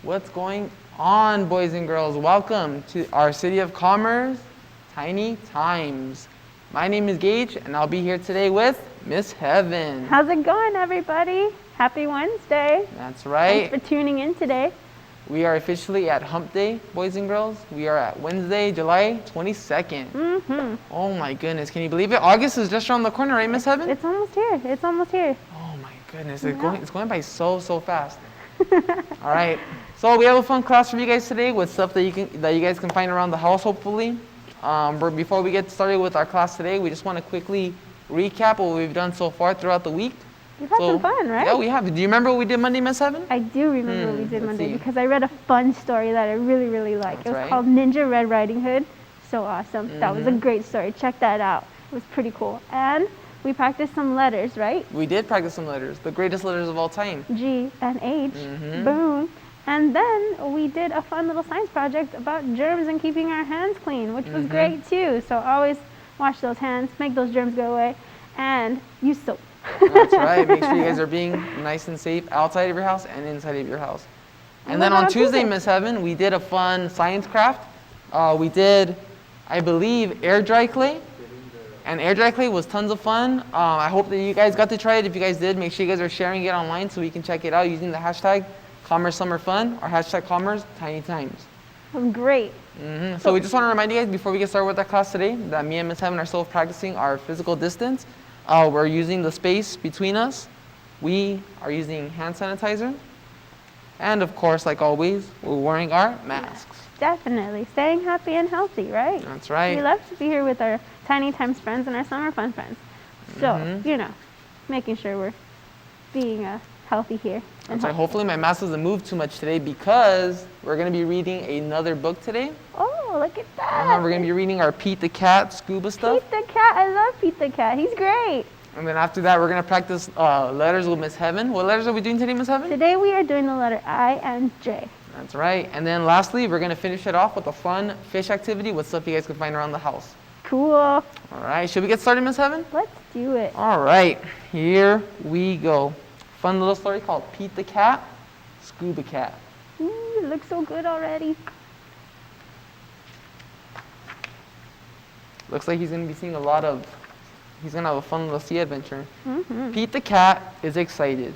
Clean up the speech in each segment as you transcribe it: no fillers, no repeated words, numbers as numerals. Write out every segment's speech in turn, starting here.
What's going on, boys and girls? Welcome to our City of Commerce Tiny Times. My name is Gage, and I'll be here today with Miss Heaven. How's it going, everybody? Happy Wednesday. That's right. Thanks for tuning in today. We are officially at Hump Day, boys and girls. We are at Wednesday, July 22nd. Oh my goodness, can you believe it? August is just around the corner, right, Miss Heaven? It's almost here. It's almost here. Oh my goodness, it's going by so fast. All right, so we have a fun class for you guys today with stuff that you guys can find around the house, hopefully. But before we get started with our class today, we just want to quickly recap what we've done so far throughout the week. We've had some fun, right? Yeah, we have. Do you remember what we did Monday, Miss Heaven? I do remember what we did Monday see. because I read a fun story that I really like. That's It was called Ninja Red Riding Hood. So awesome. That was a great story. Check that out. It was pretty cool. And we practiced some letters, right? We did practice some letters, the greatest letters of all time. G and H. Boom. And then we did a fun little science project about germs and keeping our hands clean, which was great too. So always wash those hands, make those germs go away, and use soap. That's right. Make sure you guys are being nice and safe outside of your house and inside of your house. And then on Tuesday, Miss Heaven, we did a fun science craft. We did, I believe, air dry clay. And air dry clay was tons of fun. I hope that you guys got to try it. If you guys did, make sure you guys are sharing it online so we can check it out using the hashtag #CommerceSummerFun or hashtag #CommerceTinyTimes. It was great. So we just want to remind you guys before we get started with our class today that me and Miss Heaven are still practicing our physical distance. We're using the space between us. We are using hand sanitizer. And of course, like always, we're wearing our masks. Definitely. Staying happy and healthy, right? That's right. We love to be here with our Tiny Times friends and our Summer Fun friends. So, making sure we're being healthy here. That's right. Hopefully my mask doesn't move too much today because we're going to be reading another book today. Oh, look at that. We're going to be reading our Pete the Cat scuba stuff. Pete the Cat. I love Pete the Cat. He's great. And then after that, we're going to practice letters with Miss Heaven. What letters are we doing today, Miss Heaven? Today we are doing the letter I and J. That's right. And then lastly, we're going to finish it off with a fun fish activity with stuff you guys can find around the house. Cool. All right. Should we get started, Miss Heaven? Let's do it. All right. Here we go. Fun little story called Pete the Cat, Scuba Cat. Ooh, it looks so good already. Looks like he's going to be seeing he's going to have a fun little sea adventure. Pete the Cat is excited.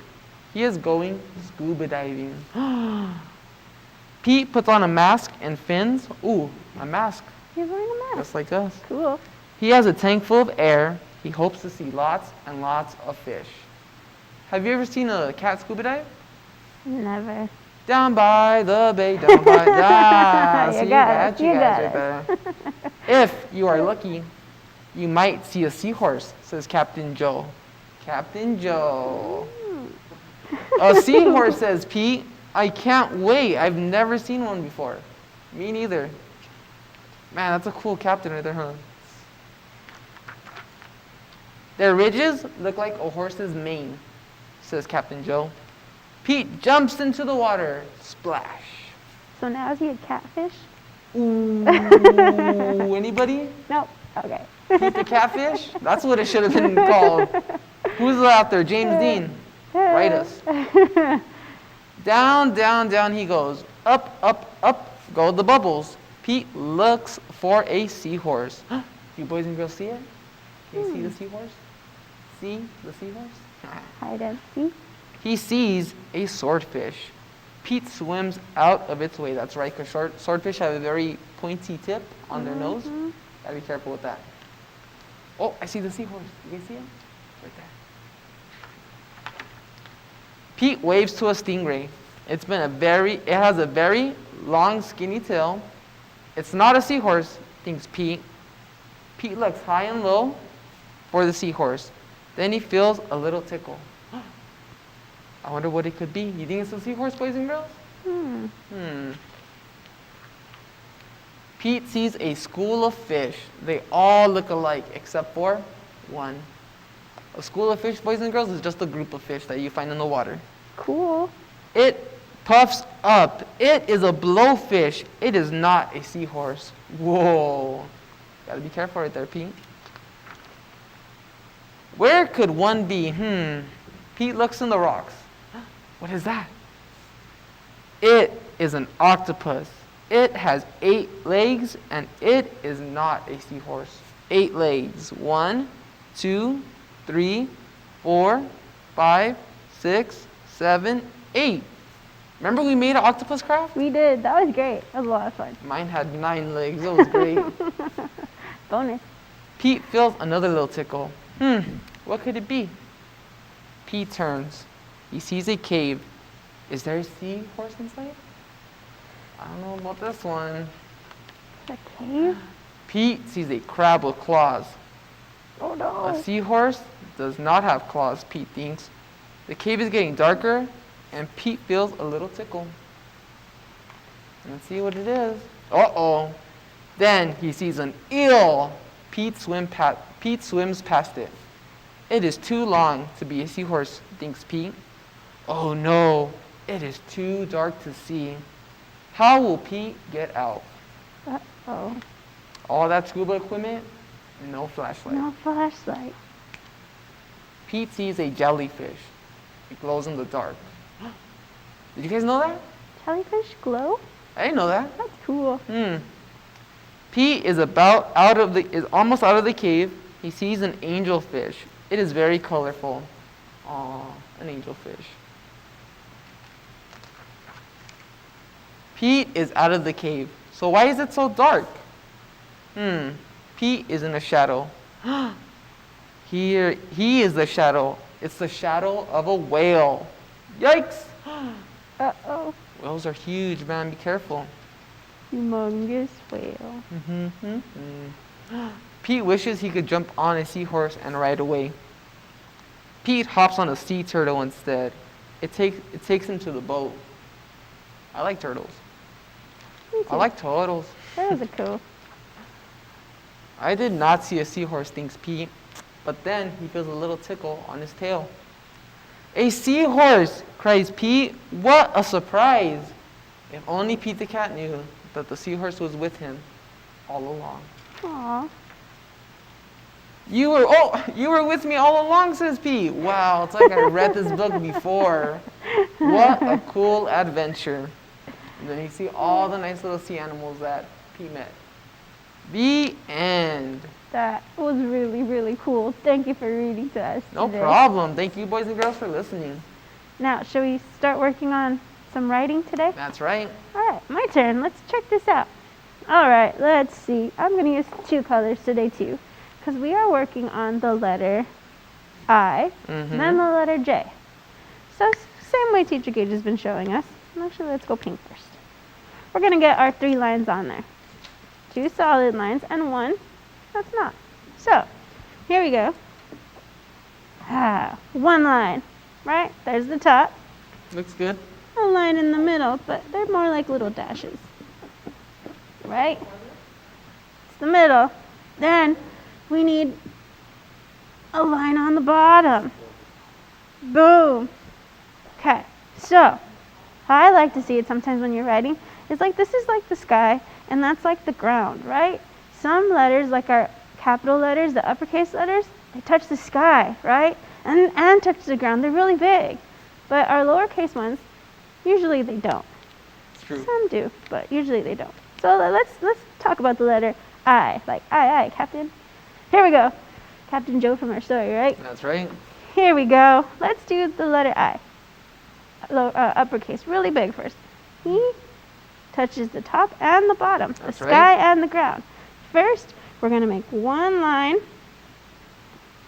He is going scuba diving. Pete puts on a mask and fins. Ooh, a mask. He's wearing a mask. Just like us. Cool. He has a tank full of air. He hopes to see lots and lots of fish. Have you ever seen a cat scuba dive? Never. Down by the bay, down by the... You got you it. guys right there. If you are lucky, you might see a seahorse, says Captain Joe. Captain Joe. A seahorse, says Pete. I can't wait. I've never seen one before. Me neither. Man, that's a cool captain right there, huh? Their ridges look like a horse's mane, says Captain Joe. Pete jumps into the water. Splash. So now is he a catfish? Ooh, anybody? Nope. Okay. Pete the Catfish? That's what it should have been called. Who's out there? James Dean. Write us. Down, down, down he goes. Up, up, up go the bubbles. Pete looks for a seahorse. You boys and girls see it? Can you see the seahorse? see the seahorse? Hide and seek. He sees a swordfish. Pete swims out of its way. That's right, because swordfish have a very pointy tip on their nose. Gotta be careful with that. Oh, I see the seahorse. You guys see him? Right there. Pete waves to a stingray. It has a very long, skinny tail. It's not a seahorse, thinks Pete. Pete looks high and low for the seahorse. Then he feels a little tickle. I wonder what it could be. You think it's a seahorse, boys and girls? Pete sees a school of fish. They all look alike except for one. A school of fish, boys and girls, is just a group of fish that you find in the water. Cool. It puffs up. It is a blowfish. It is not a seahorse. Whoa. Gotta be careful right there, Pete. Where could one be? Pete looks in the rocks. What is that? It is an octopus. It has 8 legs, and it is not a seahorse. 8 legs. 1, 2, 3, 4, 5, 6, 7, 8. Remember we made an octopus craft? We did. That was great. That was a lot of fun. Mine had 9 legs. It was great. Bonus. Pete feels another little tickle. What could it be? Pete turns. He sees a cave. Is there a seahorse inside? I don't know about this one. A cave? Pete sees a crab with claws. Oh no. A seahorse does not have claws, Pete thinks. The cave is getting darker, and Pete feels a little tickle. Let's see what it is. Uh-oh. Then he sees an eel. Pete swims past it. It is too long to be a seahorse, thinks Pete. Oh no, it is too dark to see. How will Pete get out? Uh-oh. All that scuba equipment, no flashlight. No flashlight. Pete sees a jellyfish. It glows in the dark. Did you guys know that? Jellyfish glow? I didn't know that. That's cool. Pete is almost out of the cave. He sees an angelfish. It is very colorful. Aw, an angelfish. Pete is out of the cave. So why is it so dark? Pete is in a shadow. Here, he is the shadow. It's the shadow of a whale. Yikes! Uh-oh. Whales are huge, man. Be careful. Humongous whale. Pete wishes he could jump on a seahorse and ride away. Pete hops on a sea turtle instead. It takes him to the boat. I like turtles. Me too. I like turtles. Turtles are cool. I did not see a seahorse, thinks Pete. But then he feels a little tickle on his tail. A seahorse, cries Pete. What a surprise. If only Pete the cat knew that the seahorse was with him all along. Aw. You were with me all along, says Pete. Wow, it's like I read this book before. What a cool adventure. And then you see all the nice little sea animals that Pete met. The end. That was really, really cool. Thank you for reading to us No today. problem. Thank you, boys and girls, for listening. Now, shall we start working on some writing today? That's right. All right, my turn. Let's check this out. All right, let's see. I'm going to use 2 colors today, too, because we are working on the letter I, and then the letter J. So, same way Teacher Gage has been showing us. Actually, let's go pink first. We're going to get our 3 lines on there. 2 solid lines and 1 that's not. So, here we go. 1 line, right? There's the top. Looks good. A line in the middle, but they're more like little dashes. Right? It's the middle. Then we need a line on the bottom. Boom. Okay, so how I like to see it sometimes when you're writing is like this is like the sky and that's like the ground, right? Some letters, like our capital letters, the uppercase letters, they touch the sky, right? And touch the ground. They're really big. But our lowercase ones, usually they don't. It's true. Some do, but usually they don't. So let's talk about the letter I, like I, Captain. Here we go. Captain Joe from our story, right? That's right. Here we go. Let's do the letter I. Uppercase, really big first. He touches the top and the bottom, That's the right. sky and the ground. First, we're going to make one line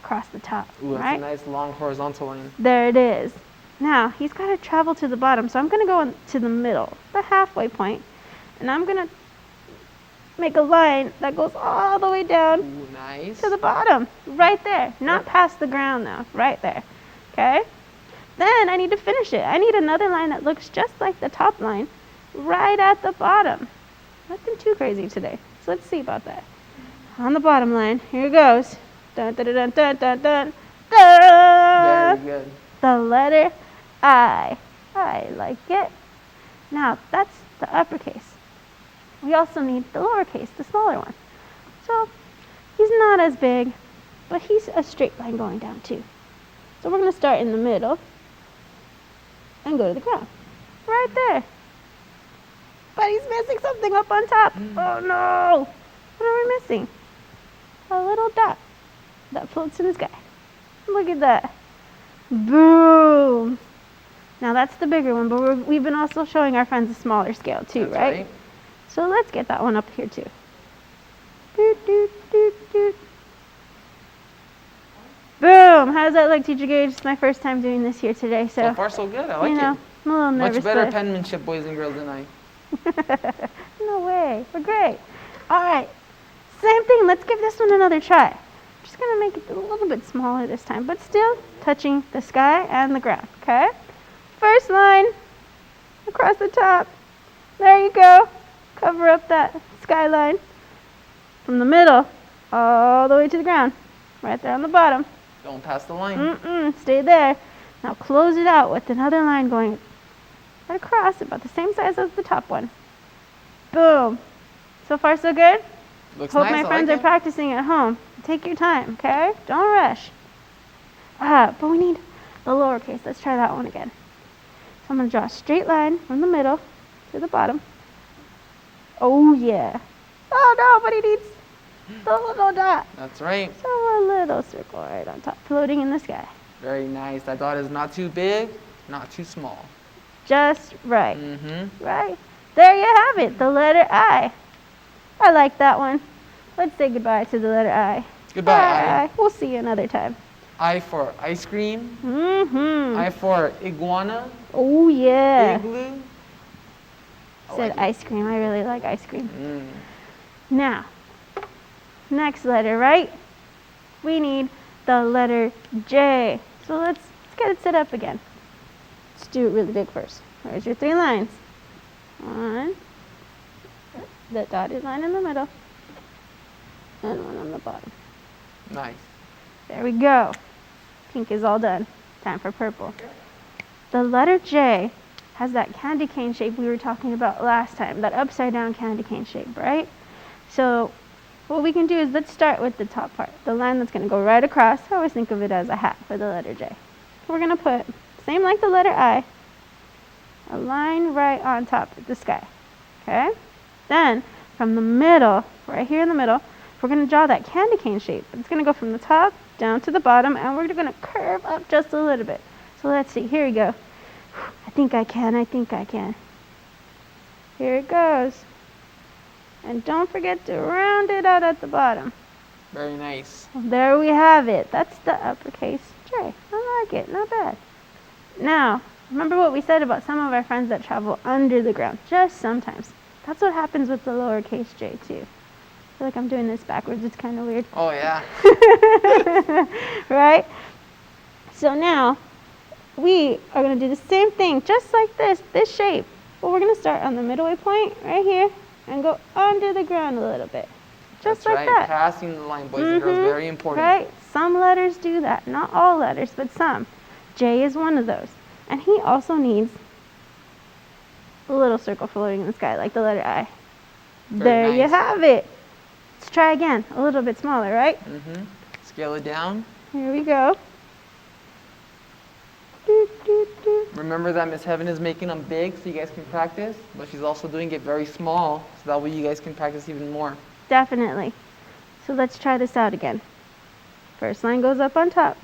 across the top, Ooh, that's right? a nice long horizontal line. There it is. Now, he's got to travel to the bottom, so I'm going to go to the middle, the halfway point, and I'm going to make a line that goes all the way down Ooh, nice. to the bottom, right there. Not past the ground though, right there. Okay? Then I need to finish it. I need another line that looks just like the top line, right at the bottom. Nothing too crazy today. So let's see about that. On the bottom line, here it goes. Dun, dun, dun, dun, dun, dun, dun. Very good. The letter I. I like it. Now, that's the uppercase. We also need the lowercase, the smaller one. So, he's not as big, but he's a straight line going down too. So we're going to start in the middle and go to the ground. Right there. But he's missing something up on top. Oh no! What are we missing? A little dot that floats in the sky. Look at that. Boom! Now that's the bigger one, but we've been also showing our friends a smaller scale too, That's right? So let's get that one up here too. Doot, doot, doot, doot. Boom! How does that look, Teacher Gage? It's my first time doing this here today, So far, so good. I like you know, it. I'm a little nervous. Much better but- penmanship, boys and girls, than I. No way. We're great. All right. Same thing. Let's give this one another try. Just going to make it a little bit smaller this time, but still touching the sky and the ground. Okay? First line across the top. There you go. Cover up that skyline. From the middle all the way to the ground. Right there on the bottom. Don't pass the line. Stay there. Now close it out with another line going right across, about the same size as the top one. Boom. So far, so good? Looks Hope nice. my I friends like are it. practicing at home. Take your time, okay? Don't rush. But we need the lowercase. Let's try that one again. So I'm going to draw a straight line from the middle to the bottom. Oh, yeah. Oh, no, but he needs the little dot. That's right. So a little circle right on top, floating in the sky. Very nice. That dot is not too big, not too small. Just right. Mm-hmm. Right. There you have it, the letter I. I like that one. Let's say goodbye to the letter I. Goodbye, Bye. We'll see you another time. I for ice cream. Mm-hmm. I for iguana. Oh, yeah. Igloo. I Said like it. ice cream. I really like ice cream. Mm. Now, next letter, right? We need the letter J. So let's get it set up again. Let's do it really big first. There's your 3 lines. One, the dotted line in the middle, and one on the bottom. Nice. There we go. Pink is all done. Time for purple. The letter J has that candy cane shape we were talking about last time, that upside down candy cane shape, right? So what we can do is let's start with the top part, the line that's going to go right across. I always think of it as a hat for the letter J. We're going to put, same like the letter I, a line right on top of the sky. Okay? Then from the middle, right here in the middle, we're going to draw that candy cane shape. It's going to go from the top down to the bottom, and we're going to curve up just a little bit. So let's see. Here we go. I think I can. I think I can. Here it goes. And don't forget to round it out at the bottom. Very nice. There we have it. That's the uppercase J. I like it. Not bad. Now, remember what we said about some of our friends that travel under the ground? Just sometimes. That's what happens with the lowercase j, too. I feel like I'm doing this backwards. It's kind of weird. Oh, yeah. Right? So now, we are going to do the same thing, just like this shape. But we're going to start on the midway point, right here, and go under the ground a little bit. Just That's like right. that. Passing the line, boys and girls, very important. Right? Some letters do that. Not all letters, but some. J is one of those. And he also needs a little circle floating in the sky, like the letter I. Very There you nice. have it. Let's try again. A little bit smaller, right? Mm-hmm. Scale it down. Here we go. Doot, doot, doot. Remember that Miss Heaven is making them big so you guys can practice, but she's also doing it very small so that way you guys can practice even more. Definitely. So let's try this out again. First line goes up on top.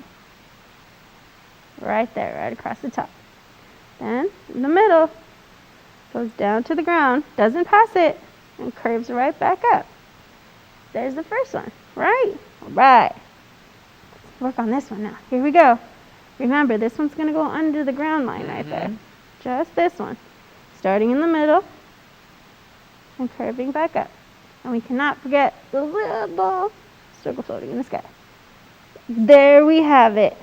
Right there, right across the top. Then in the middle, goes down to the ground, doesn't pass it, and curves right back up. There's the first one, right? All right. Let's work on this one now. Here we go. Remember, this one's going to go under the ground line right there. Just this one. Starting in the middle and curving back up. And we cannot forget the little circle floating in the sky. There we have it.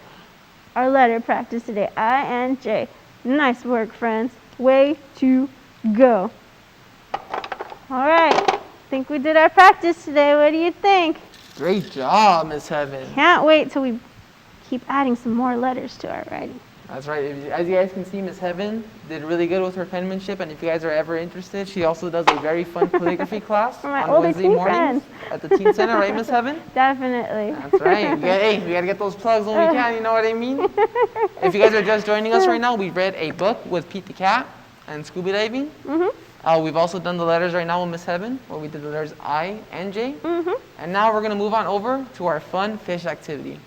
Our letter practice today, I and J. Nice work, friends. Way to go. All right. Think we did our practice today. What do you think? Great job, Miss Heaven. Can't wait till we keep adding some more letters to our writing. That's right. As you guys can see, Miss Heaven did really good with her penmanship, and if you guys are ever interested, she also does a very fun calligraphy class For my on older Wednesday teen mornings at the Teen Center, right, Miss Heaven? Definitely. That's right. We gotta get those plugs when we can, you know what I mean? If you guys are just joining us right now, we read a book with Pete the Cat and scuba diving. We've also done the letters right now with Miss Heaven, where we did the letters I and J. And now we're gonna move on over to our fun fish activity.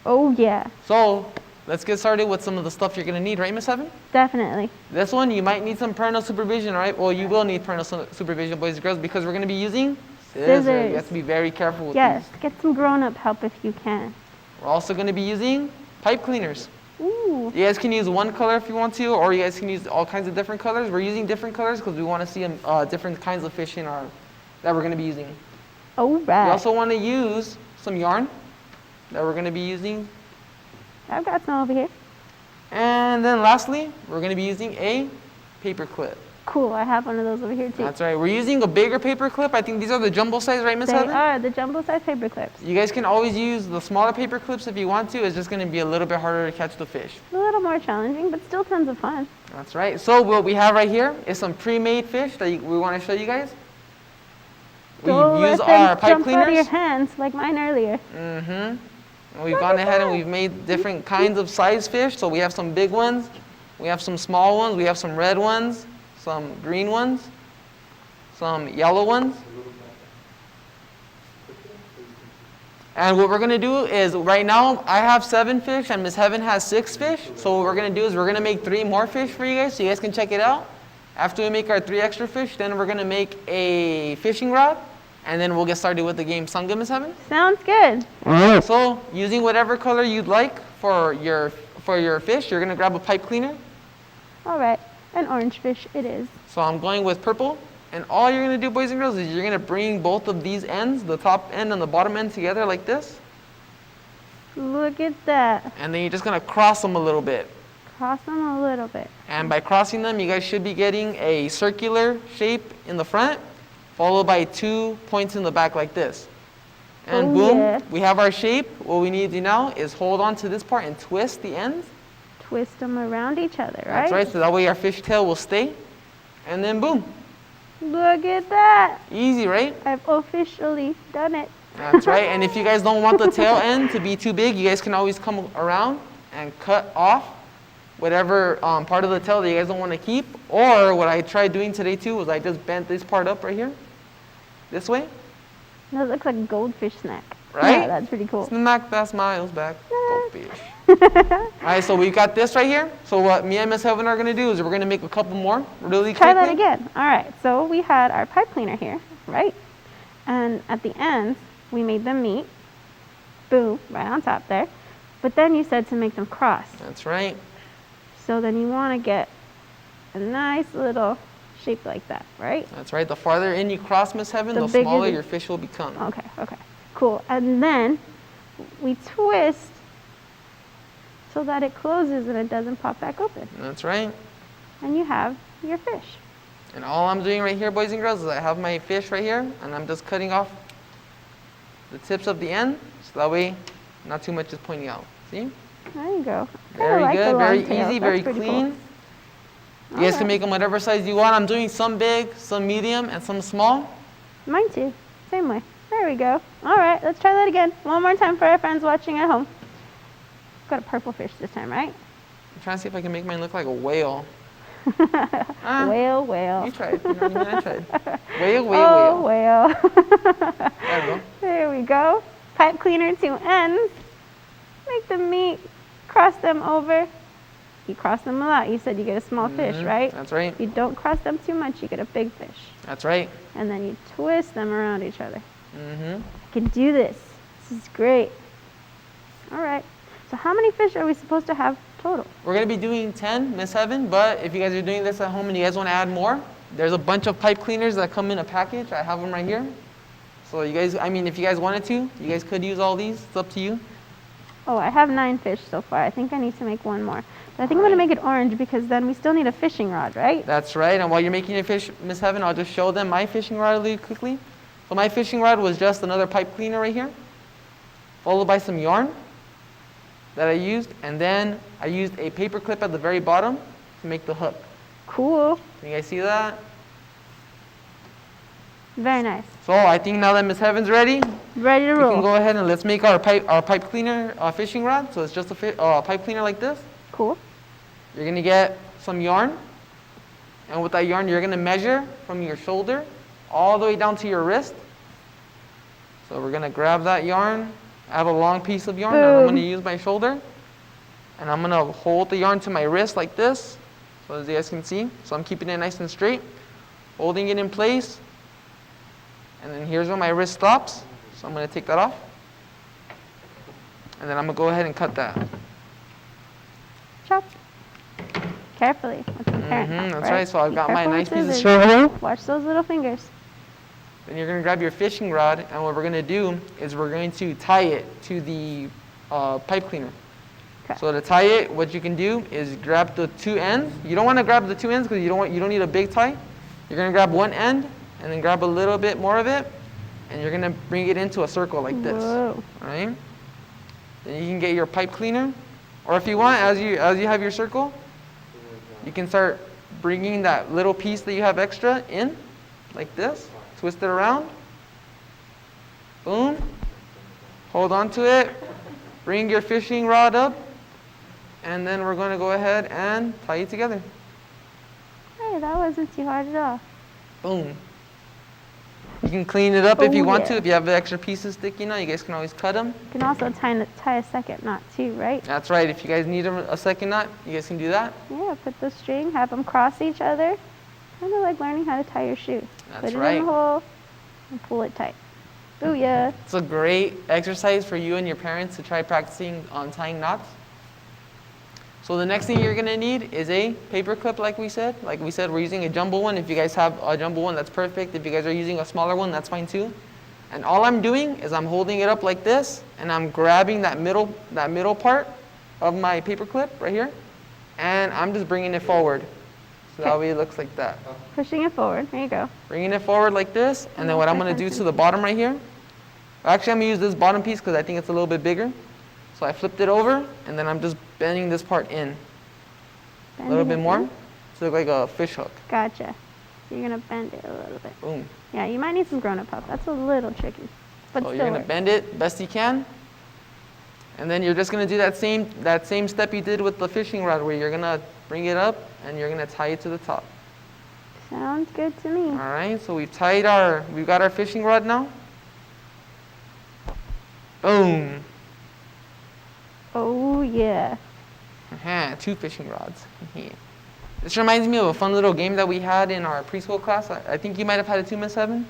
Oh, yeah. So let's get started with some of the stuff you're gonna need, right, Miss Heaven? Definitely. This one, you might need some parental supervision, right? Well, you will need parental supervision, boys and girls, because we're gonna be using scissors. You have to be very careful with Yes. these. Get some grown-up help if you can. We're also gonna be using pipe cleaners. Ooh. You guys can use one color if you want to, or you guys can use all kinds of different colors. We're using different colors because we want to see different kinds of fish that we're going to be using. All right. We also want to use some yarn that we're going to be using. I've got some over here. And then lastly, we're going to be using a paper clip. Cool. I have one of those over here too. That's right. We're using a bigger paper clip. I think these are the jumbo size, right, Miss They Heather? are the jumbo-sized paper clips. You guys can always use the smaller paper clips if you want to. It's just going to be a little bit harder to catch the fish. A little more challenging, but still tons of fun. That's right. So what we have right here is some pre-made fish that we want to show you guys. We Don't use let them our pipe jump out of your cleaners. hands like mine earlier. And we've gone ahead and we've made different kinds of size fish. So we have some big ones, we have some small ones, we have some red ones, some green ones, some yellow ones. And what we're gonna do is, right now I have 7 fish and Miss Heaven has 6 fish. So what we're gonna do is we're gonna make 3 more fish for you guys so you guys can check it out. After we make our 3 extra fish, then we're gonna make a fishing rod, and then we'll get started with the game. Sound good, Miss Heaven? Sounds good. So using whatever color you'd like for your fish, you're gonna grab a pipe cleaner. All right. An orange fish it is. So I'm going with purple. And all you're gonna do, boys and girls, is you're gonna bring both of these ends, the top end and the bottom end together like this. Look at that. And then you're just gonna cross them a little bit. Cross them a little bit. And by crossing them, you guys should be getting a circular shape in the front, followed by 2 points in the back like this. And Oh, boom, yeah. we have our shape. What we need to do now is hold on to this part and twist the ends. Twist them around each other, right? That's right, so that way our fish tail will stay. And then boom, Look at that. easy, right? I've officially done it. That's right, and if you guys don't want the tail end to be too big, you guys can always come around and cut off whatever part of the tail that you guys don't want to keep. Or what I tried doing today too was I just bent this part up right here, this way. That looks like a goldfish snack. Right? Yeah, that's pretty cool. Snack that smiles back, goldfish. All right, so we got this right here. So what me and Miss Heaven are gonna do is we're gonna make a couple more really Try quickly. that again. All right, so we had our pipe cleaner here, right? And at the ends, we made them meet. Boom, right on top there. But then you said to make them cross. That's right. So then you want to get a nice little shape like that, right? That's right. The farther in you cross, Miss Heaven, The the bigger smaller the- your fish will become. Okay, okay, cool. And then we twist so that it closes and it doesn't pop back open. That's right. And you have your fish. And all I'm doing right here, boys and girls, is I have my fish right here, and I'm just cutting off the tips of the end, so that way not too much is pointing out. See? There you go. I kinda Very like the good, long very tails. easy, That's very pretty clean. Cool. You guys can Alright. make them whatever size you want. I'm doing some big, some medium, and some small. Mine too. Same way. There we go. All right, let's try that again. One more time for our friends watching at home. Got a purple fish this time, right? I'm trying to see if I can make mine look like a whale. Whale, whale. You tried. You know what I mean? I tried. Whale, whale, Oh, whale. whale. There we go. There we go. Pipe cleaner 2 ends. Make the meat, cross them over. You cross them a lot. You said you get a small fish, right? That's right. If you don't cross them too much, you get a big fish. That's right. And then you twist them around each other. Mm-hmm. I can do this. This is great. All right. So how many fish are we supposed to have total? We're going to be doing 10, Miss Heaven, but if you guys are doing this at home and you guys want to add more, there's a bunch of pipe cleaners that come in a package. I have them right here. So you guys, I mean, if you guys wanted to, you guys could use all these. It's up to you. Oh, I have 9 fish so far. I think I need to make one more. But I think I'm going to make it orange because then we still need a fishing rod, right? That's right. And while you're making your fish, Miss Heaven, I'll just show them my fishing rod really quickly. So my fishing rod was just another pipe cleaner right here, followed by some yarn that I used, and then I used a paper clip at the very bottom to make the hook. Cool. Can you guys see that? Very nice. So I think now that Miss Heaven's ready, Ready to we can roll. go ahead and let's make our pipe cleaner fishing rod. So it's just a pipe cleaner like this. Cool. You're gonna get some yarn, and with that yarn, you're gonna measure from your shoulder all the way down to your wrist. So we're gonna grab that yarn. I have a long piece of yarn, and I'm gonna use my shoulder, and I'm gonna hold the yarn to my wrist like this, so as you guys can see. So I'm keeping it nice and straight, holding it in place, and then here's where my wrist stops. So I'm gonna take that off, and then I'm gonna go ahead and cut that. Chop. Carefully. With some parent That's right. So I've Be got my careful nice with piece of scissors. string. Watch those little fingers. Then you're going to grab your fishing rod, and what we're going to do is we're going to tie it to the pipe cleaner. Okay. So to tie it, what you can do is grab the 2 ends. You don't want to grab the 2 ends because you don't need a big tie. You're going to grab one end and then grab a little bit more of it, and you're going to bring it into a circle like this. Whoa. All right? Then you can get your pipe cleaner, or if you want, as you have your circle, you can start bringing that little piece that you have extra in like this. Twist it around. Boom. Hold on to it. Bring your fishing rod up. And then we're going to go ahead and tie it together. Hey, that wasn't too hard at all. Boom. You can clean it up if you want yeah. to. If you have the extra pieces sticking out, you guys can always cut them. You can also tie a second knot too, right? That's right. If you guys need a second knot, you guys can do that. Yeah, put the string, have them cross each other. Kind of like learning how to tie your shoe. That's Put it right. in the hole and pull it tight. Booyah. It's a great exercise for you and your parents to try practicing on tying knots. So the next thing you're going to need is a paper clip, like we said. Like we said, we're using a jumbo one. If you guys have a jumbo one, that's perfect. If you guys are using a smaller one, that's fine too. And all I'm doing is I'm holding it up like this, and I'm grabbing that middle part of my paper clip right here, and I'm just bringing it forward. So that way it looks like that. Pushing it forward. There you go. Bringing it forward like this, and then what I'm going to do to the bottom right here, actually I'm going to use this bottom piece because I think it's a little bit bigger. So I flipped it over, and then I'm just bending this part in a little bit more to look like a fish hook. Gotcha. So you're going to bend it a little bit. Boom. Yeah, you might need some grown-up help. That's a little tricky. But So still you're going to works. bend it best you can, and then you're just going to do that same step you did with the fishing rod, where you're going to bring it up, and you're going to tie it to the top. Sounds good to me. All right, so we've got our fishing rod now. Boom. Oh, yeah. 2 fishing rods. This reminds me of a fun little game that we had in our preschool class. I think you might have had it too, Miss Evan.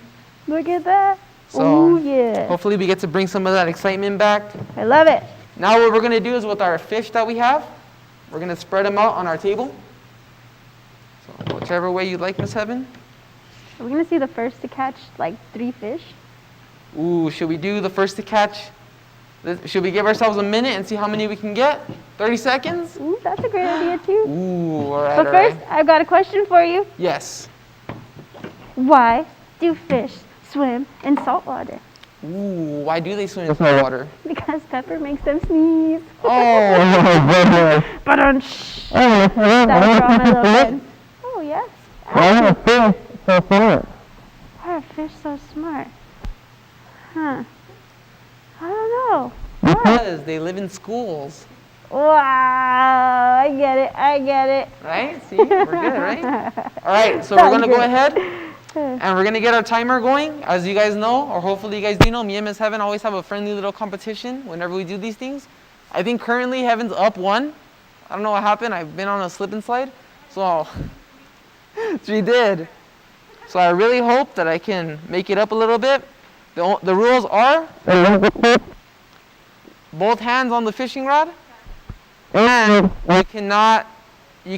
Look at that. So Oh, yeah. hopefully we get to bring some of that excitement back. I love it. Now what we're going to do is with our fish that we have, we're going to spread them out on our table. So whichever way you'd like, Miss Evan. Are we going to see the first to catch like 3 fish? Ooh, should we do the first to catch? Should we give ourselves a minute and see how many we can get? 30 seconds? Ooh, that's a great idea too. Ooh, all right, But all first, right. I've got a question for you. Yes. Why do fish swim in salt water? Ooh, why do they swim in salt water? Because Pepper makes them sneeze. Oh, Ba-dum-tsh. That's for all my little friends. Oh, yes. Why are fish so smart? Huh. I don't know. Why? because they live in schools, Wow, I get it. right? See, we're good, right? All right, so we're gonna go ahead and we're gonna get our timer going. As you guys know, or hopefully you guys do know, me and Miss Heaven always have a friendly little competition whenever we do these things. I think currently Heaven's up 1. I don't know what happened. I've been on a slip and slide. So she did. So I really hope that I can make it up a little bit. The rules are both hands on the fishing rod, and you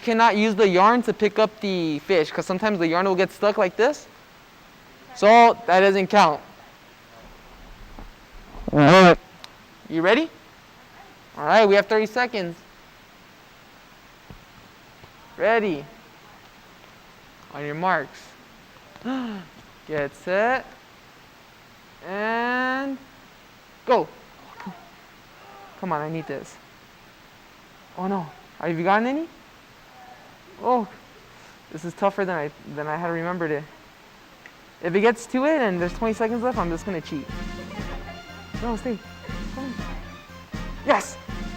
cannot use the yarn to pick up the fish, because sometimes the yarn will get stuck like this. So that doesn't count. You ready? All right, we have 30 seconds. Ready. On your marks. Get set. And go. Come on, I need this. Oh no. Have you gotten any? Oh, this is tougher than I had remembered it. If it gets to it and there's 20 seconds left, I'm just gonna cheat. No, stay. Come on. Yes!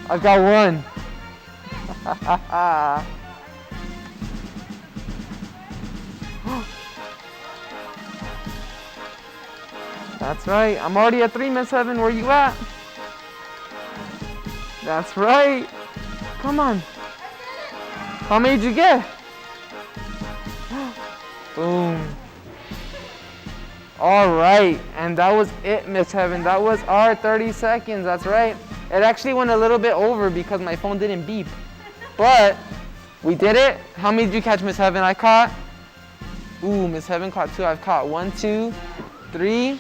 I've got one. That's right. I'm already at 3, Miss Heaven. Where you at? That's right. Come on. How many did you get? Boom. All right. And that was it, Miss Heaven. That was our 30 seconds. That's right. It actually went a little bit over because my phone didn't beep. But we did it. How many did you catch, Miss Heaven? I caught. Ooh, Miss Heaven caught 2. I've caught 1, 2, 3,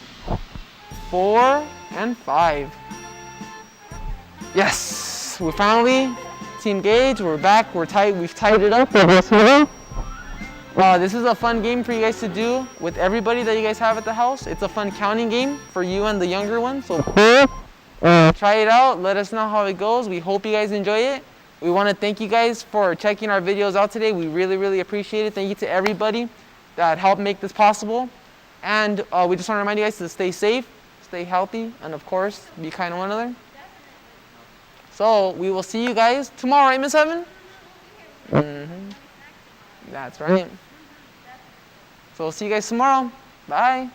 4, and 5. Yes, we finally, Team Gage, we're back, we've tied it up. This is a fun game for you guys to do with everybody that you guys have at the house. It's a fun counting game for you and the younger ones. So try it out, let us know how it goes. We hope you guys enjoy it. We want to thank you guys for checking our videos out today. We really, really appreciate it. Thank you to everybody that helped make this possible. And we just want to remind you guys to stay safe, stay healthy, and of course, be kind to one another. So we will see you guys tomorrow, right, Miss Heaven? Mm-hmm. That's right. So we'll see you guys tomorrow. Bye.